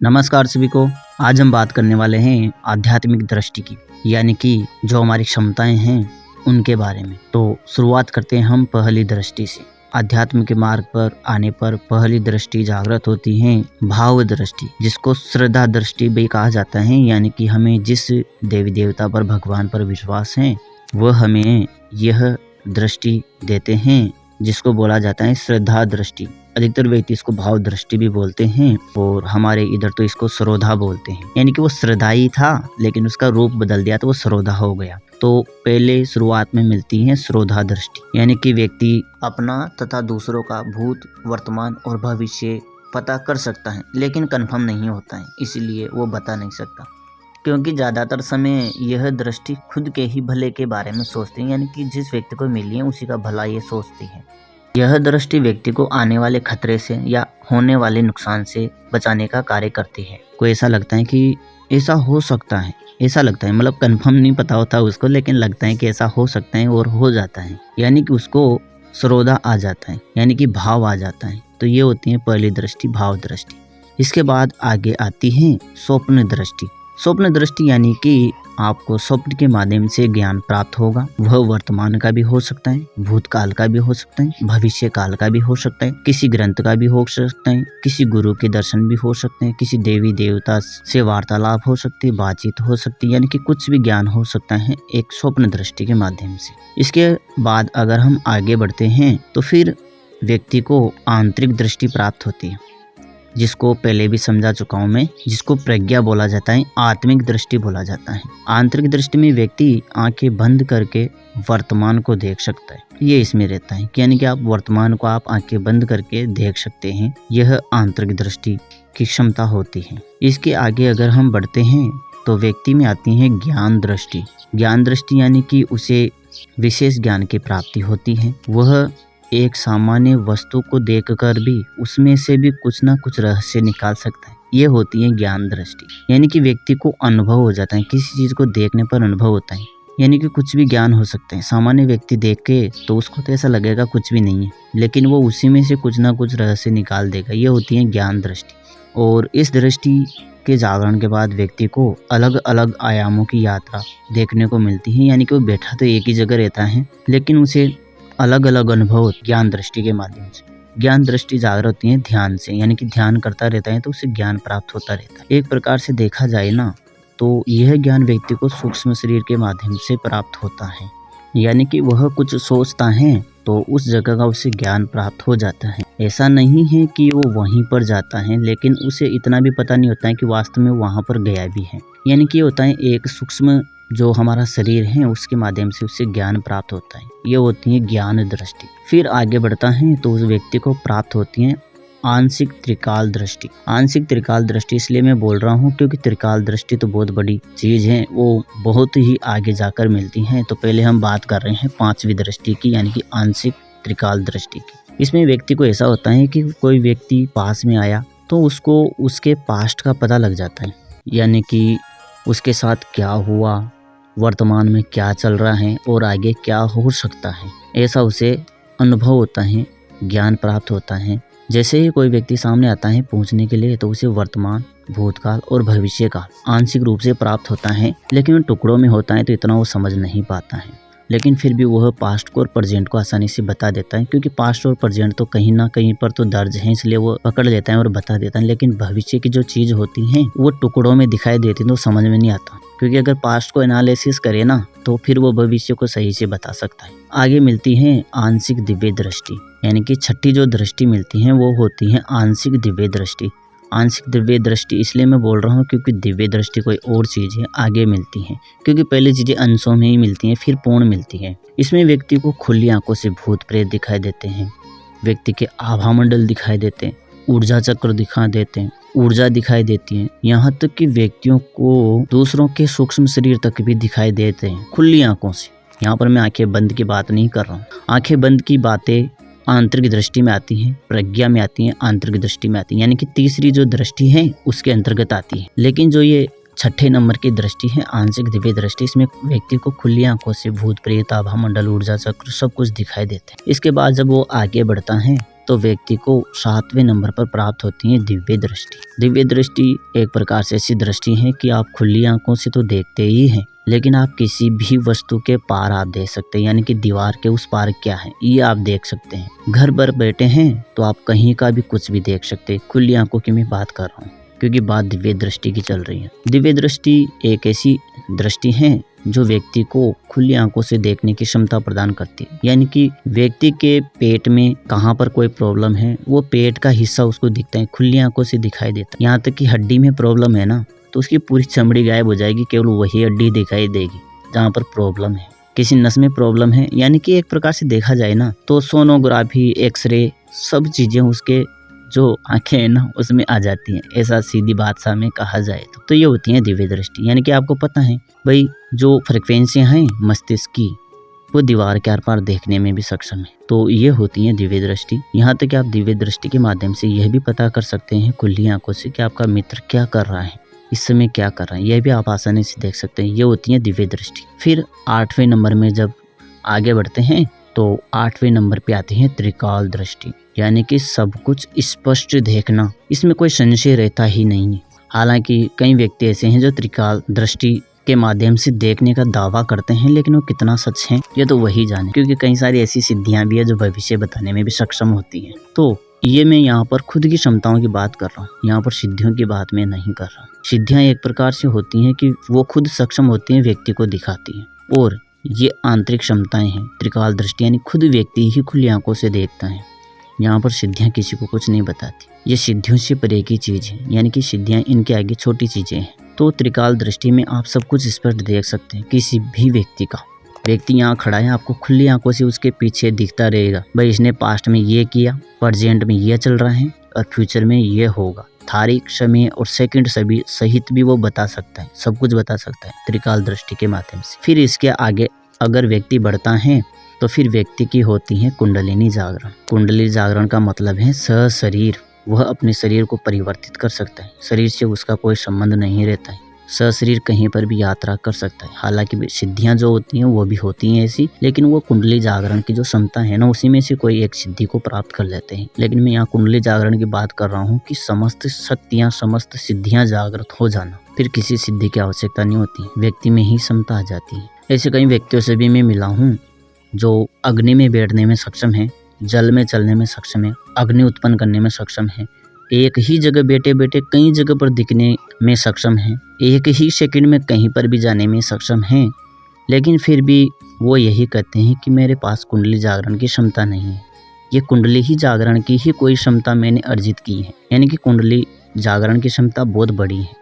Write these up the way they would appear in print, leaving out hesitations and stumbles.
नमस्कार सभी को। आज हम बात करने वाले हैं आध्यात्मिक दृष्टि की, यानी कि जो हमारी क्षमताएं हैं उनके बारे में। तो शुरुआत करते हैं हम पहली दृष्टि से। अध्यात्म के मार्ग पर आने पर पहली दृष्टि जागृत होती है भाव दृष्टि, जिसको श्रद्धा दृष्टि भी कहा जाता है। यानी कि हमें जिस देवी देवता पर, भगवान पर विश्वास है, वह हमें यह दृष्टि देते हैं, जिसको बोला जाता है श्रद्धा दृष्टि। अधिकतर व्यक्ति इसको भाव दृष्टि भी बोलते हैं और हमारे इधर तो इसको सरोधा बोलते हैं। यानी कि वो श्रद्धाई था लेकिन उसका रूप बदल दिया तो वो सरोधा हो गया। तो पहले शुरुआत में मिलती है सरोधा दृष्टि, यानी कि व्यक्ति अपना तथा दूसरों का भूत, वर्तमान और भविष्य पता कर सकता है, लेकिन कन्फर्म नहीं होता है, इसलिए वो बता नहीं सकता। क्योंकि ज़्यादातर समय यह दृष्टि खुद के ही भले के बारे में सोचती है, यानी कि जिस व्यक्ति को मिली है उसी का भला ये सोचती है। यह दृष्टि व्यक्ति को आने वाले खतरे से या होने वाले नुकसान से बचाने का कार्य करती है। कोई ऐसा लगता है कि ऐसा हो सकता है, ऐसा लगता है, मतलब कंफर्म नहीं पता होता उसको, लेकिन लगता है कि ऐसा हो सकता है और हो जाता है, यानी कि उसको सरोधा आ जाता है, यानी कि भाव आ जाता है। तो ये होती है पहली दृष्टि, भाव दृष्टि। इसके बाद आगे आती है स्वप्न दृष्टि। स्वप्न दृष्टि यानी कि आपको स्वप्न के माध्यम से ज्ञान प्राप्त होगा। वह वर्तमान का भी हो सकता है, भूतकाल का भी हो सकता है, भविष्य काल का भी हो सकता है, किसी ग्रंथ का भी हो सकता है, किसी गुरु के दर्शन भी हो सकते हैं, किसी देवी देवता से वार्तालाप हो सकती है, बातचीत हो सकती है, यानी कि कुछ भी ज्ञान हो सकता है एक स्वप्न दृष्टि के माध्यम से। इसके बाद अगर हम आगे बढ़ते हैं तो फिर व्यक्ति को आंतरिक दृष्टि प्राप्त होती है, जिसको पहले भी समझा चुका हूँ मैं, जिसको प्रज्ञा बोला जाता है, आत्मिक दृष्टि बोला जाता है। आंतरिक दृष्टि में व्यक्ति आंखें बंद करके वर्तमान को देख सकता है, ये इसमें रहता है, यानी कि आप वर्तमान को आप आंखें बंद करके देख सकते हैं। यह आंतरिक दृष्टि की क्षमता होती है। इसके आगे अगर हम बढ़ते हैं तो व्यक्ति में आती है ज्ञान दृष्टि। ज्ञान दृष्टि यानी कि उसे विशेष ज्ञान की प्राप्ति होती है। वह एक सामान्य वस्तु को देखकर भी उसमें से भी कुछ ना कुछ रहस्य निकाल सकता है। ये होती है ज्ञान दृष्टि, यानी कि व्यक्ति को अनुभव हो जाता है, किसी चीज को देखने पर अनुभव होता है, यानी कि कुछ भी ज्ञान हो सकता है। सामान्य व्यक्ति देख के तो उसको तो ऐसा लगेगा कुछ भी नहीं है, लेकिन वो उसी में से कुछ ना कुछ रहस्य निकाल देगा। ये होती है ज्ञान दृष्टि। और इस दृष्टि के जागरण के बाद व्यक्ति को अलग अलग आयामों की यात्रा देखने को मिलती है, यानी कि वो बैठा तो एक ही जगह रहता है, लेकिन उसे अलग अलग अनुभव ज्ञान दृष्टि के माध्यम से। ज्ञान दृष्टि जागृत होती है ध्यान से, यानी कि ध्यान करता रहता है तो उसे ज्ञान प्राप्त होता रहता है। एक प्रकार से देखा जाए ना तो यह ज्ञान व्यक्ति को सूक्ष्म शरीर के माध्यम से प्राप्त होता है, यानी कि वह कुछ सोचता है तो उस जगह का उसे ज्ञान प्राप्त हो जाता है। ऐसा नहीं है कि वो वहीं पर जाता है, लेकिन उसे इतना भी पता नहीं होता है कि वास्तव में वहां पर गया भी है। यानी कि होता है एक सूक्ष्म जो हमारा शरीर है उसके माध्यम से उससे ज्ञान प्राप्त होता है। ये होती है ज्ञान दृष्टि। फिर आगे बढ़ता है तो उस व्यक्ति को प्राप्त होती है आंशिक त्रिकाल दृष्टि। आंशिक त्रिकाल दृष्टि इसलिए मैं बोल रहा हूँ क्योंकि त्रिकाल दृष्टि तो बहुत बड़ी चीज है, वो बहुत ही आगे जाकर मिलती है। तो पहले हम बात कर रहे हैं पांचवी दृष्टि की, यानी कि आंशिक त्रिकाल दृष्टि की। इसमें व्यक्ति को ऐसा होता है कि कोई व्यक्ति पास में आया तो उसको उसके पास्ट का पता लग जाता है, यानी कि उसके साथ क्या हुआ, वर्तमान में क्या चल रहा है और आगे क्या हो सकता है, ऐसा उसे अनुभव होता है, ज्ञान प्राप्त होता है। जैसे ही कोई व्यक्ति सामने आता है पूछने के लिए तो उसे वर्तमान, भूतकाल और भविष्य काल आंशिक रूप से प्राप्त होता है, लेकिन उन टुकड़ों में होता है तो इतना वो समझ नहीं पाता है। लेकिन फिर भी वह पास्ट को और प्रेजेंट को आसानी से बता देता है, क्योंकि पास्ट और प्रेजेंट तो कहीं ना कहीं पर तो दर्ज है, इसलिए वो पकड़ लेता है और बता देता है। लेकिन भविष्य की जो चीज होती है वो टुकड़ों में दिखाई देती है तो समझ में नहीं आता, क्योंकि अगर पास्ट को एनालिसिस करे ना तो फिर वो भविष्य को सही से बता सकता है। आगे मिलती है आंशिक दिव्य दृष्टि, यानी कि छठी जो दृष्टि मिलती है वो होती है आंशिक दिव्य दृष्टि। आंशिक दिव्य दृष्टि इसलिए मैं बोल रहा हूँ क्योंकि दिव्य दृष्टि कोई और चीज है, आगे मिलती है, क्योंकि पहले चीजें अंशों में ही मिलती हैं फिर पूर्ण मिलती है। इसमें व्यक्ति को खुली आंखों से भूत प्रेत दिखाई देते हैं, व्यक्ति के आभा मंडल दिखाई देते हैं, ऊर्जा चक्र दिखाई देते हैं, ऊर्जा दिखाई देती है, यहाँ तक कि व्यक्तियों को दूसरों के सूक्ष्म शरीर तक भी दिखाई देते हैं खुली आंखों से। यहाँ पर मैं आंखें बंद की बात नहीं कर रहा हूँ, आंखें बंद की बातें आंतरिक दृष्टि में आती हैं, प्रज्ञा में आती हैं, आंतरिक दृष्टि में आती हैं, यानी कि तीसरी जो दृष्टि है उसके अंतर्गत आती है। लेकिन जो ये छठे नंबर की दृष्टि है आंशिक दिव्य दृष्टि, इसमें व्यक्ति को खुली आंखों से भूत प्रेत, आभा मंडल, ऊर्जा चक्र सब कुछ दिखाई देते हैं। इसके बाद जब वो आगे बढ़ता है तो व्यक्ति को 7वें नंबर पर प्राप्त होती है दिव्य दृष्टि। दिव्य दृष्टि एक प्रकार से ऐसी दृष्टि है कि आप खुली आंखों से तो देखते ही हैं, लेकिन आप किसी भी वस्तु के पार आप देख सकते हैं, यानी कि दीवार के उस पार क्या है ये आप देख सकते हैं। घर पर बैठे हैं तो आप कहीं का भी कुछ भी देख सकते हैं। खुली आंखों की मैं बात कर रहा हूँ, क्योंकि बात दिव्य दृष्टि की चल रही है। दिव्य दृष्टि एक ऐसी दृष्टि है जो व्यक्ति को खुली आंखों से देखने की क्षमता प्रदान करती है, यानी कि व्यक्ति के पेट में कहाँ पर कोई प्रॉब्लम है वो पेट का हिस्सा उसको दिखता है, खुली आंखों से दिखाई देता है। यहाँ तक कि हड्डी में प्रॉब्लम है ना तो उसकी पूरी चमड़ी गायब हो जाएगी, केवल वही हड्डी दिखाई देगी जहाँ पर प्रॉब्लम है। किसी नस में प्रॉब्लम है, यानी कि एक प्रकार से देखा जाए ना तो सोनोग्राफी, एक्सरे, सब चीजें उसके जो आंखें हैं ना उसमें आ जाती हैं, ऐसा सीधी बात सा में कहा जाए तो ये होती है दिव्य दृष्टि। यानी कि आपको पता है भाई जो फ्रिक्वेंसियां हैं मस्तिष्क की वो दीवार के आर पार देखने में भी सक्षम है, तो ये होती है दिव्य दृष्टि। यहाँ तक कि आप दिव्य दृष्टि के माध्यम से यह भी पता कर सकते हैं खुली आंखों से कि आपका मित्र क्या कर रहा है, इस समय क्या कर रहा है, यह भी आप आसानी से देख सकते हैं। ये होती है दिव्य दृष्टि। फिर 8वें नंबर में जब आगे बढ़ते हैं तो 8वें नंबर पे आती है त्रिकाल दृष्टि, यानी कि सब कुछ स्पष्ट देखना। इसमें कोई संशय रहता ही नहीं है। हालांकि कई व्यक्ति ऐसे हैं जो त्रिकाल दृष्टि के माध्यम से देखने का दावा करते हैं, लेकिन वो कितना सच है ये तो वही जाने, क्योंकि कई सारी ऐसी सिद्धियां भी है जो भविष्य बताने में भी सक्षम होती हैं। तो ये मैं यहाँ पर खुद की क्षमताओं की बात कर रहा हूँ, यहाँ पर सिद्धियों की बात मैं नहीं कर रहा। सिद्धियां एक प्रकार से होती हैं कि वो खुद सक्षम होती हैं, व्यक्ति को दिखाती हैं, और ये आंतरिक क्षमताएं हैं। त्रिकाल दृष्टि यानी खुद व्यक्ति ही खुली आंखों से देखता है। यहाँ पर सिद्धियां किसी को कुछ नहीं बताती, ये सिद्धियों से परे की चीज है, यानी कि सिद्धियां इनके आगे छोटी चीजें हैं। तो त्रिकाल दृष्टि में आप सब कुछ स्पष्ट देख सकते हैं। किसी भी व्यक्ति का, व्यक्ति यहाँ खड़ा है, आपको खुली आंखों से उसके पीछे दिखता रहेगा भाई इसने पास्ट में ये किया, प्रेजेंट में ये चल रहा है और फ्यूचर में ये होगा। तारीख, समय और सेकंड सभी सहित भी वो बता सकता है, सब कुछ बता सकता है त्रिकाल दृष्टि के माध्यम से। फिर इसके आगे अगर व्यक्ति बढ़ता है तो फिर व्यक्ति की होती है कुंडलिनी जागरण। कुंडली जागरण का मतलब है सशरीर, वह अपने शरीर को परिवर्तित कर सकता है, शरीर से उसका कोई संबंध नहीं रहता है, सशरीर कहीं पर भी यात्रा कर सकता है। हालांकि सिद्धियां जो होती हैं वो भी होती हैं ऐसी, लेकिन वो कुंडली जागरण की जो क्षमता है ना उसी में से कोई एक सिद्धि को प्राप्त कर लेते हैं। लेकिन मैं यहाँ कुंडली जागरण की बात कर रहा हूँ कि समस्त शक्तियाँ, समस्त सिद्धियां जागृत हो जाना, फिर किसी सिद्धि की आवश्यकता नहीं होती, व्यक्ति में ही क्षमता आ जाती है। ऐसे कई व्यक्तियों से भी मैं मिला हूँ जो अग्नि में बैठने में सक्षम है, जल में चलने में सक्षम है, अग्नि उत्पन्न करने में सक्षम है, एक ही जगह बैठे बैठे कई जगह पर दिखने में सक्षम है, एक ही सेकंड में कहीं पर भी जाने में सक्षम है, लेकिन फिर भी वो यही कहते हैं कि मेरे पास कुंडली जागरण की क्षमता नहीं है। ये कुंडली ही जागरण की ही कोई क्षमता मैंने अर्जित की है, यानी कि कुंडली जागरण की क्षमता बहुत बड़ी है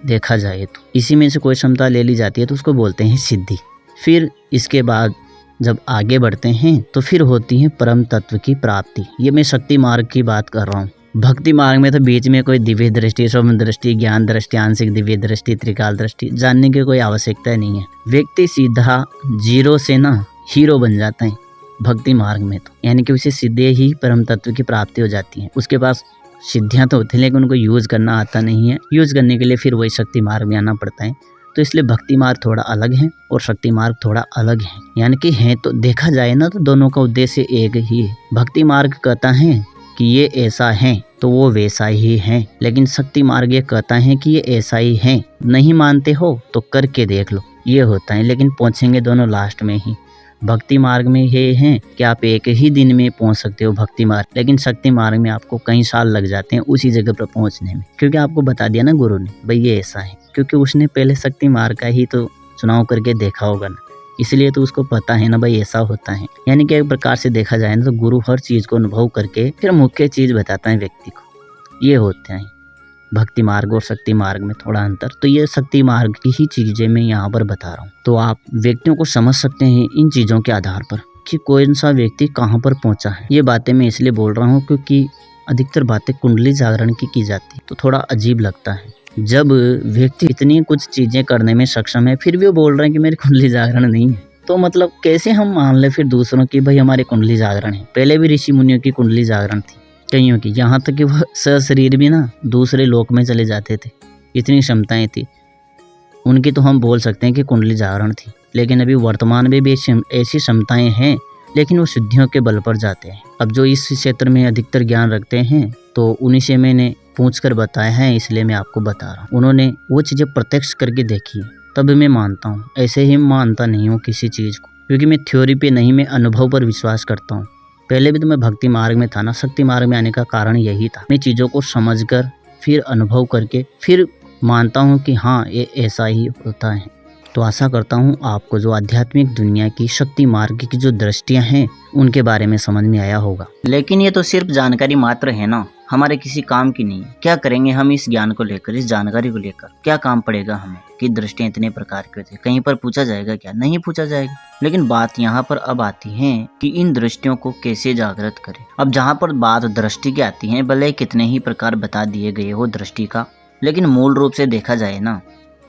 देखा जाए तो। इसी में से कोई क्षमता ले ली जाती है तो उसको बोलते हैं सिद्धि। फिर इसके बाद जब आगे बढ़ते हैं तो फिर होती है परम तत्व की प्राप्ति। ये मैं शक्ति मार्ग की बात कर रहा हूँ। भक्ति मार्ग में तो बीच में कोई दिव्य दृष्टि, स्वप्न दृष्टि, ज्ञान दृष्टि, आंशिक दिव्य दृष्टि, त्रिकाल दृष्टि जानने की कोई आवश्यकता नहीं है। व्यक्ति सीधा जीरो से ना हीरो बन जाता है भक्ति मार्ग में तो, यानी कि उसे सीधे ही परम तत्व की प्राप्ति हो जाती है। उसके पास सिद्धियां तो होती हैं लेकिन उनको यूज करना आता नहीं है, यूज करने के लिए फिर वही शक्ति मार्ग में आना पड़ता है। तो इसलिए भक्ति मार्ग थोड़ा अलग है और शक्ति मार्ग थोड़ा अलग है, यानी कि है तो देखा जाए ना तो दोनों का उद्देश्य एक ही है। भक्ति मार्ग कहता है कि ये ऐसा है तो वो वैसा ही है, लेकिन शक्ति मार्ग ये कहता है कि ये ऐसा ही है, नहीं मानते हो तो करके देख लो, ये होता है। लेकिन पहुंचेंगे दोनों लास्ट में ही। भक्ति मार्ग में ये है कि आप एक ही दिन में पहुंच सकते हो भक्ति मार्ग, लेकिन शक्ति मार्ग में आपको कई साल लग जाते हैं उसी जगह पर पहुंचने में, क्योंकि आपको बता दिया ना गुरु ने भाई ये ऐसा है, क्योंकि उसने पहले शक्ति मार्ग का ही तो चुनाव करके देखा होगा ना, इसलिए तो उसको पता है ना भाई ऐसा होता है। यानी कि एक प्रकार से देखा जाए ना तो गुरु हर चीज को अनुभव करके फिर मुख्य चीज बताता है व्यक्ति को। ये होते हैं भक्ति मार्ग और शक्ति मार्ग में थोड़ा अंतर। तो ये शक्ति मार्ग की ही चीजें मैं यहाँ पर बता रहा हूँ। तो आप व्यक्तियों को समझ सकते हैं इन चीजों के आधार पर कि कौन सा व्यक्ति कहाँ पर पहुंचा है। ये बातें मैं इसलिए बोल रहा हूँ क्योंकि अधिकतर बातें कुंडली जागरण की जाती तो थोड़ा अजीब लगता है। जब व्यक्ति इतनी कुछ चीजें करने में सक्षम है फिर भी वो बोल रहे हैं कि मेरी कुंडली जागरण नहीं है, तो मतलब कैसे हम मान ले फिर दूसरों की भाई हमारी कुंडली जागरण है। पहले भी ऋषि मुनियों की कुंडली जागरण थी कईयों की, यहाँ तक कि वह सशरीर भी ना दूसरे लोक में चले जाते थे, इतनी क्षमताएं थी उनकी, तो हम बोल सकते हैं कि कुंडली जागरण थी। लेकिन अभी वर्तमान में भी ऐसी क्षमताएं हैं लेकिन वो सिद्धियों के बल पर जाते हैं। अब जो इस क्षेत्र में अधिकतर ज्ञान रखते हैं तो उन्हीं से मैंने पूछ कर बताया है, इसलिए मैं आपको बता रहा हूँ। उन्होंने वो चीज़ें प्रत्यक्ष करके देखी है, तब मैं मानता हूँ। ऐसे ही मानता नहीं हूँ किसी चीज़ को, क्योंकि मैं थ्योरी पे नहीं, मैं अनुभव पर विश्वास करता हूँ। पहले भी तो मैं भक्ति मार्ग में था ना, शक्ति मार्ग में आने का कारण यही था। मैं चीज़ों को समझकर फिर अनुभव करके फिर मानता हूँ कि हाँ ये ऐसा ही होता है। तो आशा करता हूँ आपको जो आध्यात्मिक दुनिया की शक्ति मार्ग की जो दृष्टियाँ हैं उनके बारे में समझ में आया होगा। लेकिन ये तो सिर्फ जानकारी मात्र है ना, हमारे किसी काम की नहीं। क्या करेंगे हम इस ज्ञान को लेकर, इस जानकारी को लेकर? क्या काम पड़ेगा हमें कि दृष्टियाँ इतने प्रकार की होती है? कहीं पर पूछा जाएगा क्या? नहीं पूछा जाएगा। लेकिन बात यहाँ पर अब आती है कि इन दृष्टियों को कैसे जागृत करें। अब जहाँ पर बात दृष्टि की आती है, भले कितने ही प्रकार बता दिए गए हो दृष्टि का, लेकिन मूल रूप से देखा जाए ना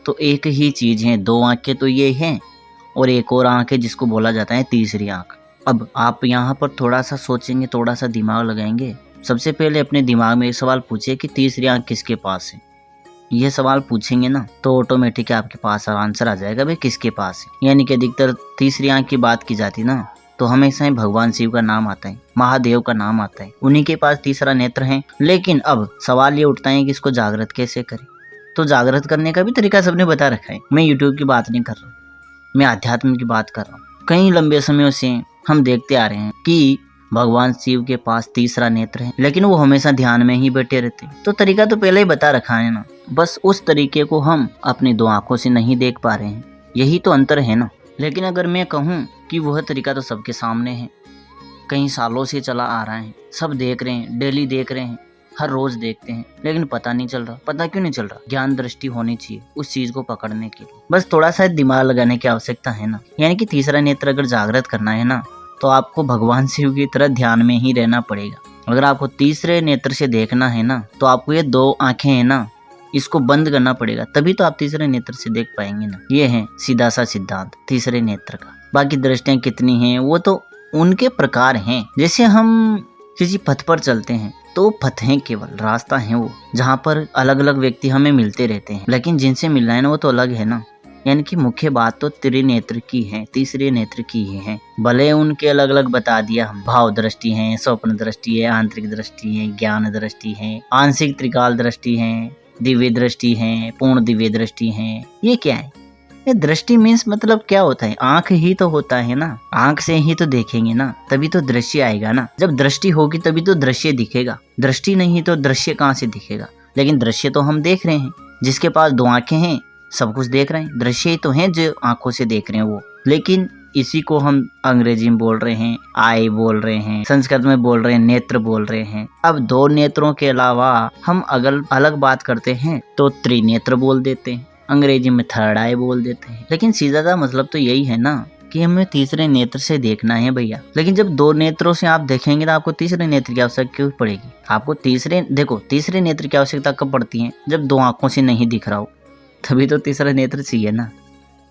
तो एक ही चीज है। दो आंखें तो ये हैं और एक और आंख है जिसको बोला जाता है तीसरी आंख। अब आप यहाँ पर थोड़ा सा सोचेंगे, थोड़ा सा दिमाग लगाएंगे। सबसे पहले अपने दिमाग में एक सवाल पूछिए कि तीसरी आंख किसके पास है। ये सवाल पूछेंगे ना तो ऑटोमेटिक आपके पास आंसर आ जाएगा भाई किसके पास है। यानी कि अधिकतर तीसरी आंख की बात की जाती ना तो हमेशा ही भगवान शिव का नाम आता है, महादेव का नाम आता है, उन्हीं के पास तीसरा नेत्र है। लेकिन अब सवाल ये उठता है कि इसको जागृत कैसे करें। तो जागृत करने का भी तरीका सबने बता रखा है। मैं यूट्यूब की बात नहीं कर रहा हूँ, मैं अध्यात्म की बात कर रहा हूँ। कई लंबे समयों से हम देखते आ रहे हैं कि भगवान शिव के पास तीसरा नेत्र है, लेकिन वो हमेशा ध्यान में ही बैठे रहते हैं। तो तरीका तो पहले ही बता रखा है ना, बस उस तरीके को हम अपनी दो आंखों से नहीं देख पा रहे हैं, यही तो अंतर है ना। लेकिन अगर मैं कहूँ कि वह तरीका तो सबके सामने है, कई सालों से चला आ रहा है, सब देख रहे हैं, डेली देख रहे हैं, हर रोज देखते हैं, लेकिन पता नहीं चल रहा। पता क्यों नहीं चल रहा? ज्ञान दृष्टि होनी चाहिए उस चीज को पकड़ने के लिए, बस थोड़ा सा दिमाग लगाने की आवश्यकता है ना। यानी कि तीसरा नेत्र अगर जागृत करना है ना तो आपको भगवान शिव की तरह ध्यान में ही रहना पड़ेगा। अगर आपको तीसरे नेत्र से देखना है ना तो आपको ये दो आंखें हैं ना, इसको बंद करना पड़ेगा, तभी तो आप तीसरे नेत्र से देख पाएंगे ना। ये है सीधा सा सिद्धांत तीसरे नेत्र का। बाकी दृष्टियां कितनी हैं वो तो उनके प्रकार हैं। जैसे हम किसी पथ पर चलते हैं तो पथ है, केवल रास्ता है वो, जहाँ पर अलग अलग व्यक्ति हमें मिलते रहते हैं, लेकिन जिनसे मिलना है ना वो तो अलग है ना। यानी कि मुख्य बात तो त्रिनेत्र की है, तीसरे नेत्र की ही है। भले उनके अलग अलग बता दिया हम, भाव दृष्टि है, स्वप्न दृष्टि है, आंतरिक दृष्टि है, ज्ञान दृष्टि है, आंशिक त्रिकाल दृष्टि है, दिव्य दृष्टि है, पूर्ण दिव्य दृष्टि है। ये क्या है? ये दृष्टि मीन्स मतलब क्या होता है? आंख ही तो होता है ना, आंख से ही तो देखेंगे ना, तभी तो दृश्य आएगा ना। जब दृष्टि होगी तभी तो दृश्य दिखेगा, दृष्टि नहीं तो दृश्य कहाँ से दिखेगा? लेकिन दृश्य तो हम देख रहे हैं, जिसके पास दो आंखें हैं सब कुछ देख रहे हैं, दृश्य ही तो हैं जो आंखों से देख रहे हैं वो। लेकिन इसी को हम अंग्रेजी में बोल रहे हैं, आई बोल रहे हैं, संस्कृत में बोल रहे हैं, नेत्र बोल रहे हैं। अब दो नेत्रों के अलावा हम अगर अलग बात करते हैं तो त्रिनेत्र बोल देते हैं, अंग्रेजी में थर्ड आई बोल देते हैं। लेकिन सीधा मतलब तो यही है ना कि हमें तीसरे नेत्र से देखना है भैया। लेकिन जब दो नेत्रों से आप देखेंगे तो आपको तीसरे नेत्र की आवश्यकता क्यों पड़ेगी? आपको तीसरे नेत्र की आवश्यकता कब पड़ती है? जब दो आंखों से नहीं दिख रहा हो, तभी तो तीसरा नेत्र चाहिए ना।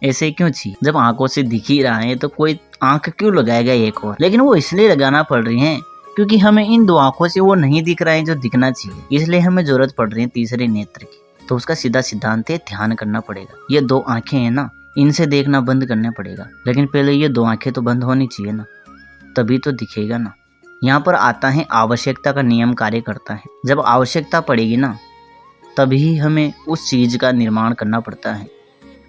ऐसे क्यों चाहिए? जब आंखों से दिख ही रहा है तो कोई आंख क्यों लगाएगा एक और? लेकिन वो इसलिए लगाना पड़ रही है क्योंकि हमें इन दो आंखों से वो नहीं दिख रहा है जो दिखना चाहिए, इसलिए हमें जरूरत पड़ रही है तीसरे नेत्र की। तो उसका सीधा सिद्धांत है, ध्यान करना पड़ेगा। ये दो आंखें हैं ना, इनसे देखना बंद करना पड़ेगा। लेकिन पहले ये दो आंखें तो बंद होनी चाहिए ना, तभी तो दिखेगा ना। यहाँ पर आता है आवश्यकता का नियम कार्य करता है। जब आवश्यकता पड़ेगी ना तभी हमें उस चीज का निर्माण करना पड़ता है।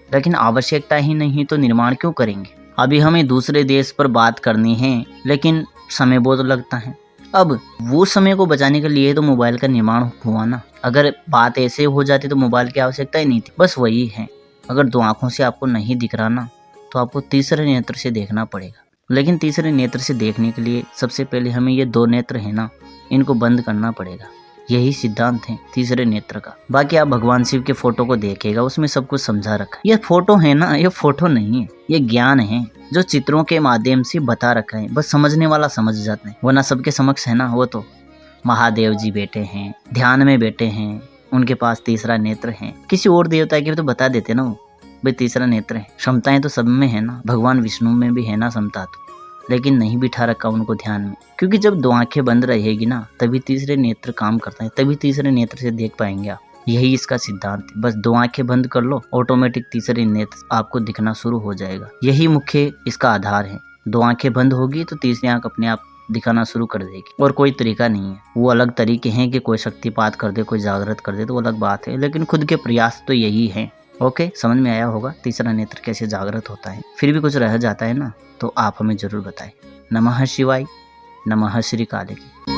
लेकिन आवश्यकता ही नहीं तो निर्माण क्यों करेंगे? अभी हमें दूसरे देश पर बात करनी है लेकिन समय बहुत लगता है। अब वो समय को बचाने के लिए तो मोबाइल का निर्माण हुआ ना। अगर बात ऐसे हो जाती तो मोबाइल की आवश्यकता ही नहीं थी। बस वही है, अगर दो आंखों से आपको नहीं दिख रहा ना तो आपको तीसरे नेत्र से देखना पड़ेगा। लेकिन तीसरे नेत्र से देखने के लिए सबसे पहले हमें ये दो नेत्र है ना, इनको बंद करना पड़ेगा। यही सिद्धांत है तीसरे नेत्र का। बाकी आप भगवान शिव के फोटो को देखेगा, उसमें सब कुछ समझा रखा है। ये फोटो है ना, ये फोटो नहीं है, ये ज्ञान है जो चित्रों के माध्यम से बता रखा है। बस समझने वाला समझ जाता है, वरना सबके समक्ष है ना। वो तो महादेव जी बैठे हैं, ध्यान में बैठे हैं, उनके पास तीसरा नेत्र है। किसी और देवता के तो बता देते ना वो भाई तीसरा नेत्र है। क्षमताएं तो सब में है ना, भगवान विष्णु में भी है ना क्षमता, तो लेकिन नहीं बिठा रखा उनको ध्यान में। क्योंकि जब दो आंखें बंद रहेगी ना तभी तीसरे नेत्र काम करता है, तभी तीसरे नेत्र से देख पाएंगे आप। यही इसका सिद्धांत है। बस दो आंखें बंद कर लो, ऑटोमेटिक तीसरे नेत्र आपको दिखना शुरू हो जाएगा। यही मुख्य इसका आधार है। दो आंखें बंद होगी तो तीसरी आंख अपने आप दिखाना शुरू कर देगी। और कोई तरीका नहीं है, वो अलग तरीके हैं कि कोई शक्तिपात कर दे, कोई जागृत कर दे तो वो अलग बात है, लेकिन खुद के प्रयास तो यही है। ओके, समझ में आया होगा तीसरा नेत्र कैसे जागृत होता है। फिर भी कुछ रह जाता है ना, तो आप हमें जरूर बताएं। नमः शिवाय, नमः श्री काले की।